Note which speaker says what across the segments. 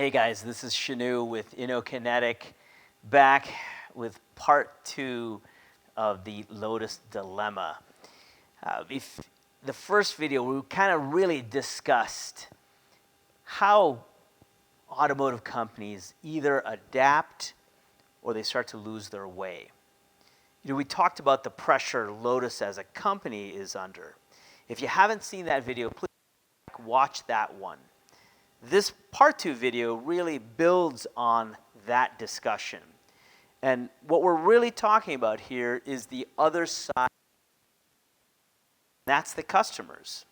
Speaker 1: Hey guys, this is Shinoo with Kinetic, back with part 2 of the Lotus dilemma. If the first video, we kind of really discussed how automotive companies either adapt or they start to lose their way. We talked about the pressure Lotus as a company is under. If you haven't seen that video, please watch that one. This part 2 video really builds on that discussion. And what we're really talking about here is the other side. That's the customers.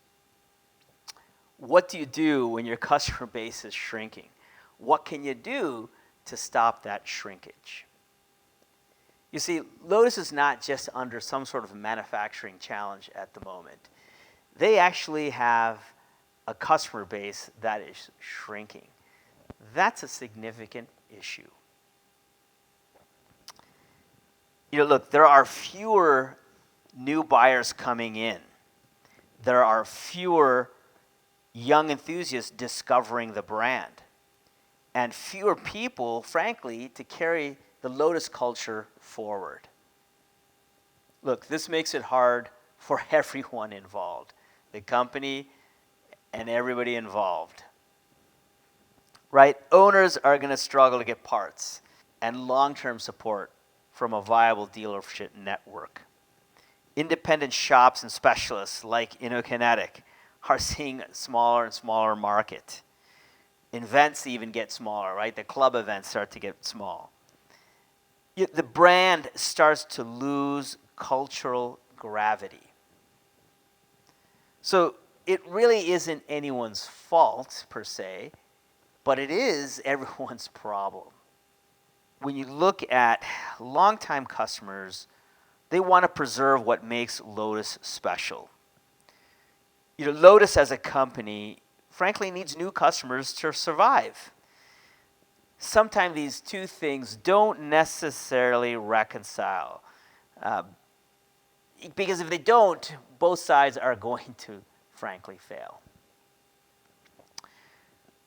Speaker 1: What do you do when your customer base is shrinking? What can you do to stop that shrinkage? You see, Lotus is not just under some sort of manufacturing challenge at the moment. They actually have a customer base that is shrinking. That's a significant issue. Look, there are fewer new buyers coming in. There are fewer young enthusiasts discovering the brand, and fewer people, frankly, to carry the Lotus culture forward. Look, this makes it hard for everyone involved, the company and everybody involved. Right? Owners are going to struggle to get parts and long-term support from a viable dealership network. Independent shops and specialists like Kinetic are seeing a smaller and smaller market. Events even get smaller, right? The club events start to get small. The brand starts to lose cultural gravity. So it really isn't anyone's fault, per se, but it is everyone's problem. When you look at longtime customers, they want to preserve what makes Lotus special. Lotus as a company, frankly, needs new customers to survive. Sometimes these two things don't necessarily reconcile. Because if they don't, both sides are going to frankly fail.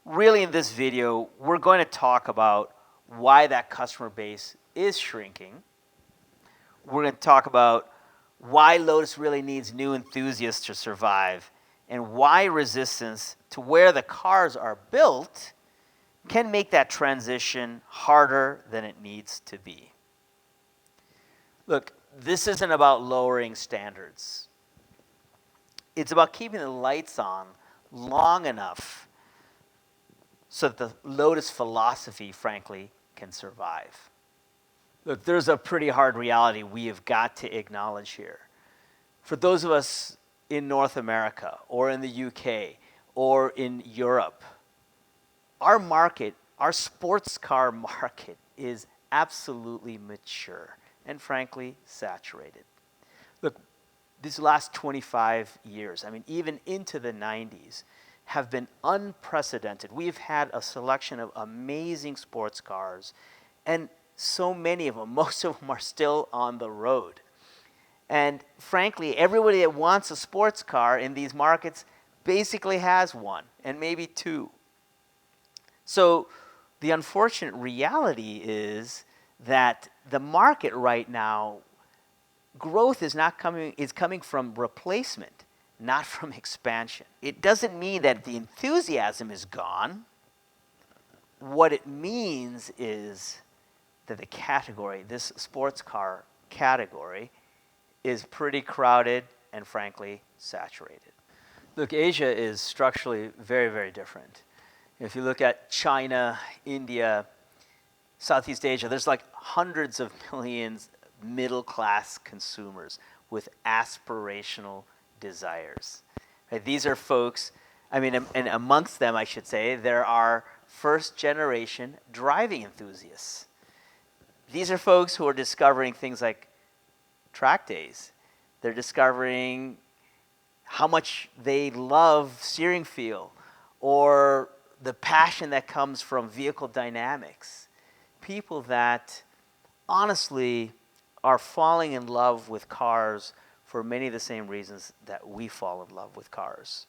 Speaker 1: Really, in this video, we're going to talk about why that customer base is shrinking. We're going to talk about why Lotus really needs new enthusiasts to survive, and why resistance to where the cars are built can make that transition harder than it needs to be. Look, this isn't about lowering standards. It's about keeping the lights on long enough so that the Lotus philosophy, frankly, can survive. Look, there's a pretty hard reality we have got to acknowledge here. For those of us in North America or in the UK or in Europe, our market, our sports car market, is absolutely mature and frankly saturated. Look, these last 25 years, even into the 90s, have been unprecedented. We've had a selection of amazing sports cars, and so many of them, most of them are still on the road. And frankly, everybody that wants a sports car in these markets basically has one, and maybe two. So the unfortunate reality is that the market right now, growth is coming from replacement, not from expansion. It doesn't mean that the enthusiasm is gone. What it means is that the category, this sports car category, is pretty crowded and frankly saturated. Look, Asia is structurally very, very different. If you look at China, India, Southeast Asia, there's like hundreds of millions middle-class consumers with aspirational desires. Right? These are folks, and amongst them, I should say, there are first-generation driving enthusiasts. These are folks who are discovering things like track days. They're discovering how much they love steering feel, or the passion that comes from vehicle dynamics. People that honestly are falling in love with cars for many of the same reasons that we fall in love with cars.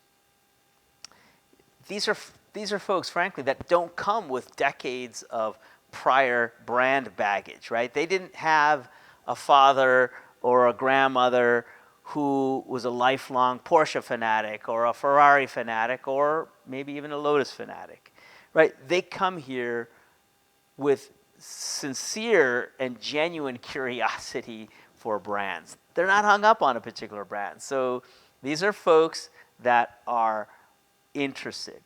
Speaker 1: These are these are folks, frankly, that don't come with decades of prior brand baggage, right? They didn't have a father or a grandmother who was a lifelong Porsche fanatic or a Ferrari fanatic or maybe even a Lotus fanatic, right? They come here with sincere and genuine curiosity for brands. They're not hung up on a particular brand. So these are folks that are interested,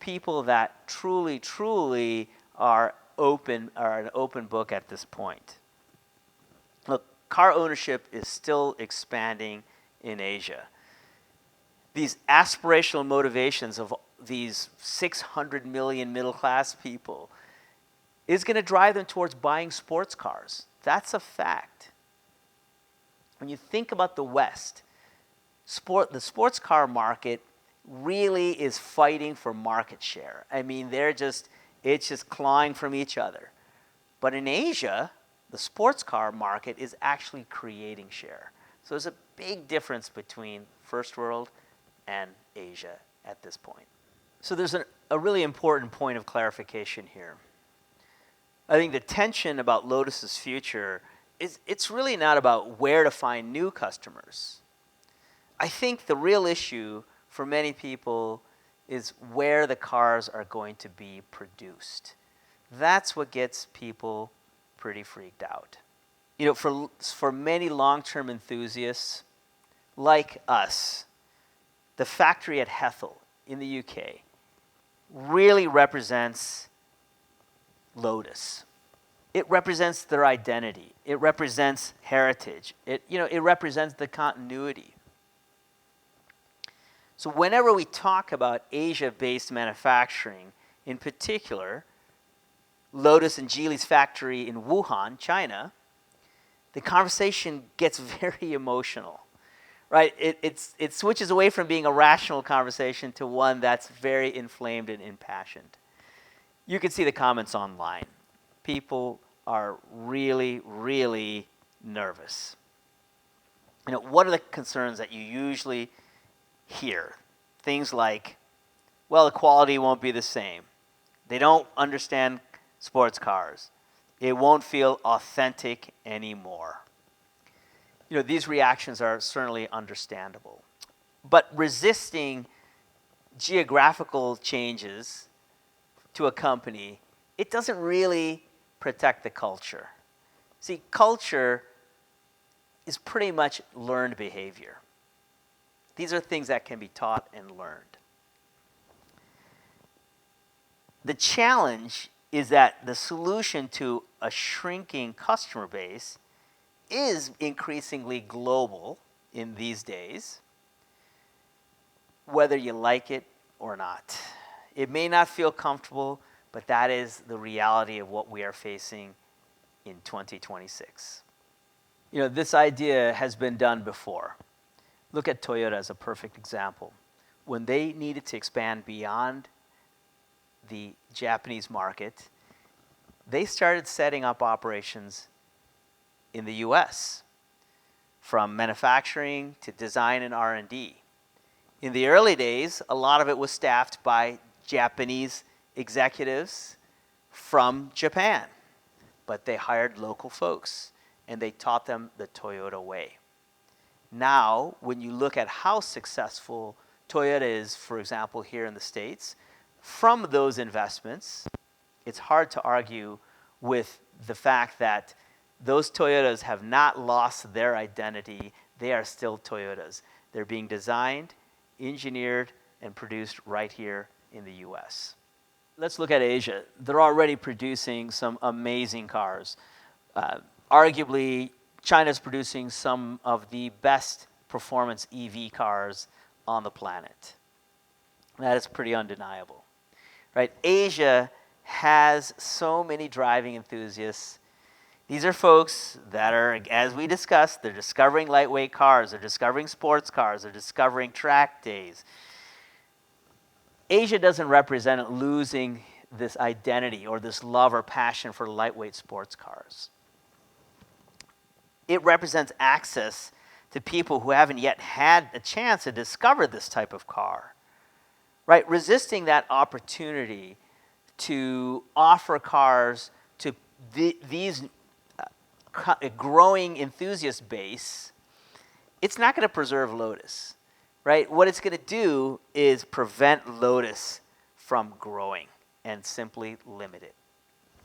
Speaker 1: people that truly, truly are an open book at this point. Look, car ownership is still expanding in Asia. These aspirational motivations of these 600 million middle-class people is going to drive them towards buying sports cars. That's a fact. When you think about the West, the sports car market really is fighting for market share. I mean, it's just clawing from each other. But in Asia, the sports car market is actually creating share. So there's a big difference between first world and Asia at this point. So there's a really important point of clarification here. I think the tension about Lotus's future is it's really not about where to find new customers. I think the real issue for many people is where the cars are going to be produced. That's what gets people pretty freaked out. You know, for many long-term enthusiasts like us, the factory at Hethel in the UK really represents Lotus. It represents their identity. It represents heritage. It represents the continuity. So whenever we talk about Asia-based manufacturing, in particular, Lotus and Geely's factory in Wuhan, China, the conversation gets very emotional, right? It switches away from being a rational conversation to one that's very inflamed and impassioned. You can see the comments online. People are really, really nervous. You know, what are the concerns that you usually hear? Things like, well, the quality won't be the same. They don't understand sports cars. It won't feel authentic anymore. You know, these reactions are certainly understandable. But resisting geographical changes to a company, it doesn't really protect the culture. See, culture is pretty much learned behavior. These are things that can be taught and learned. The challenge is that the solution to a shrinking customer base is increasingly global in these days, whether you like it or not. It may not feel comfortable, but that is the reality of what we are facing in 2026. You know, this idea has been done before. Look at Toyota as a perfect example. When they needed to expand beyond the Japanese market, they started setting up operations in the US, from manufacturing to design and R&D. In the early days, a lot of it was staffed by Japanese executives from Japan, but they hired local folks and they taught them the Toyota way. Now, when you look at how successful Toyota is, for example, here in the States, from those investments, it's hard to argue with the fact that those Toyotas have not lost their identity. They are still Toyotas. They're being designed, engineered, and produced right here in the US. Let's look at Asia. They're already producing some amazing cars. Arguably, China's producing some of the best performance EV cars on the planet. That is pretty undeniable, right? Asia has so many driving enthusiasts. These are folks that are, as we discussed, they're discovering lightweight cars, they're discovering sports cars, they're discovering track days. Asia doesn't represent losing this identity or this love or passion for lightweight sports cars. It represents access to people who haven't yet had a chance to discover this type of car. right? Resisting that opportunity to offer cars to these growing enthusiast base, it's not going to preserve Lotus, right? What it's going to do is prevent Lotus from growing and simply limit it.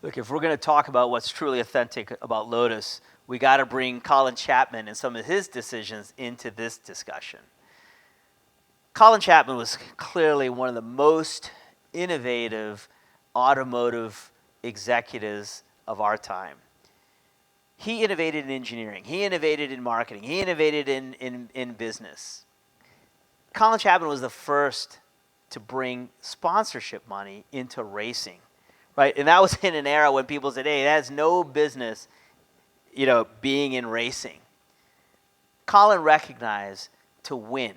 Speaker 1: Look, if we're going to talk about what's truly authentic about Lotus, we got to bring Colin Chapman and some of his decisions into this discussion. Colin Chapman was clearly one of the most innovative automotive executives of our time. He innovated in engineering. He innovated in marketing. He innovated in business. Colin Chapman was the first to bring sponsorship money into racing, right? And that was in an era when people said, hey, that has no business, being in racing. Colin recognized to win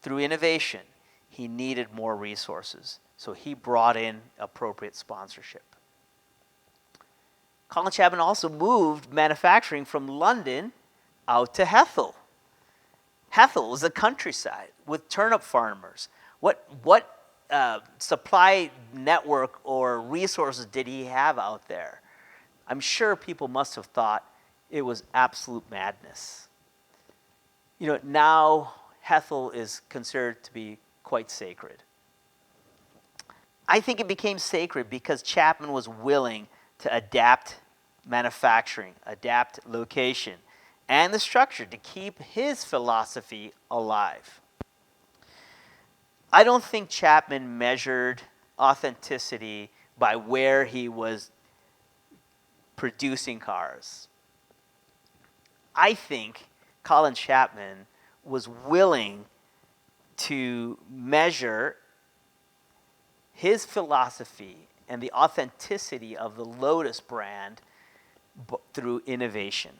Speaker 1: through innovation, he needed more resources. So he brought in appropriate sponsorship. Colin Chapman also moved manufacturing from London out to Hethel. Hethel was the countryside with turnip farmers. What supply network or resources did he have out there? I'm sure people must have thought it was absolute madness. Now Hethel is considered to be quite sacred. I think it became sacred because Chapman was willing to adapt manufacturing, adapt location, and the structure to keep his philosophy alive. I don't think Chapman measured authenticity by where he was producing cars. I think Colin Chapman was willing to measure his philosophy and the authenticity of the Lotus brand through innovation.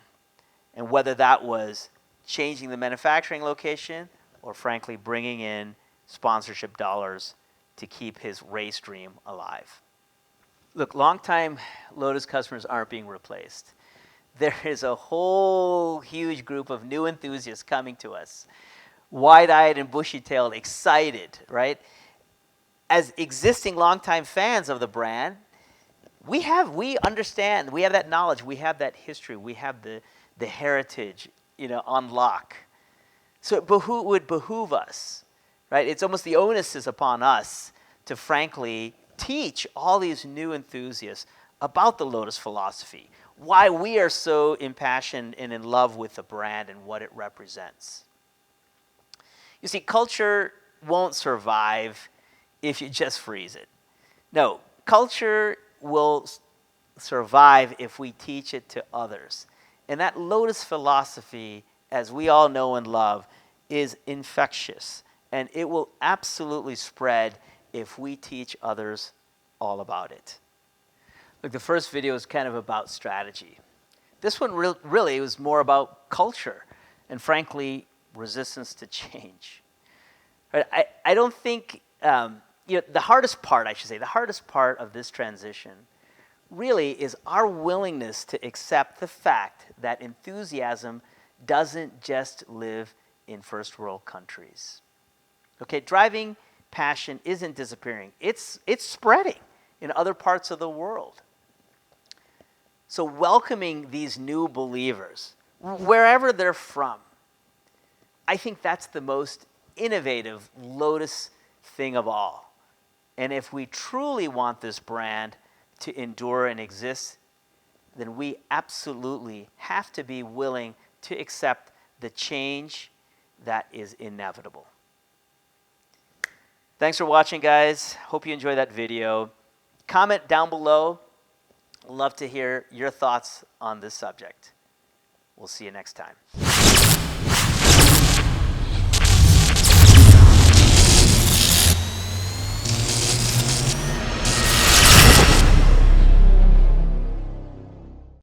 Speaker 1: And whether that was changing the manufacturing location or frankly bringing in sponsorship dollars to keep his race dream alive. Look, longtime Lotus customers aren't being replaced. There is a whole huge group of new enthusiasts coming to us, wide-eyed and bushy-tailed, excited, right? As existing longtime fans of the brand, we understand, we have that knowledge, we have that history, we have the heritage, on lock. So it would behoove us, right? It's almost the onus is upon us to frankly teach all these new enthusiasts about the Lotus philosophy, why we are so impassioned and in love with the brand and what it represents. You see, culture won't survive if you just freeze it. No, culture will survive if we teach it to others. And that Lotus philosophy, as we all know and love, is infectious. And it will absolutely spread if we teach others all about it. Look, the first video is kind of about strategy. This one really was more about culture and, frankly, resistance to change. But I don't think, the hardest part of this transition really is our willingness to accept the fact that enthusiasm doesn't just live in first world countries. Okay, driving passion isn't disappearing. It's spreading in other parts of the world. So welcoming these new believers, wherever they're from, I think that's the most innovative Lotus thing of all. And if we truly want this brand to endure and exist, then we absolutely have to be willing to accept the change that is inevitable. Thanks for watching, guys. Hope you enjoyed that video. Comment down below. Love to hear your thoughts on this subject. We'll see you next time.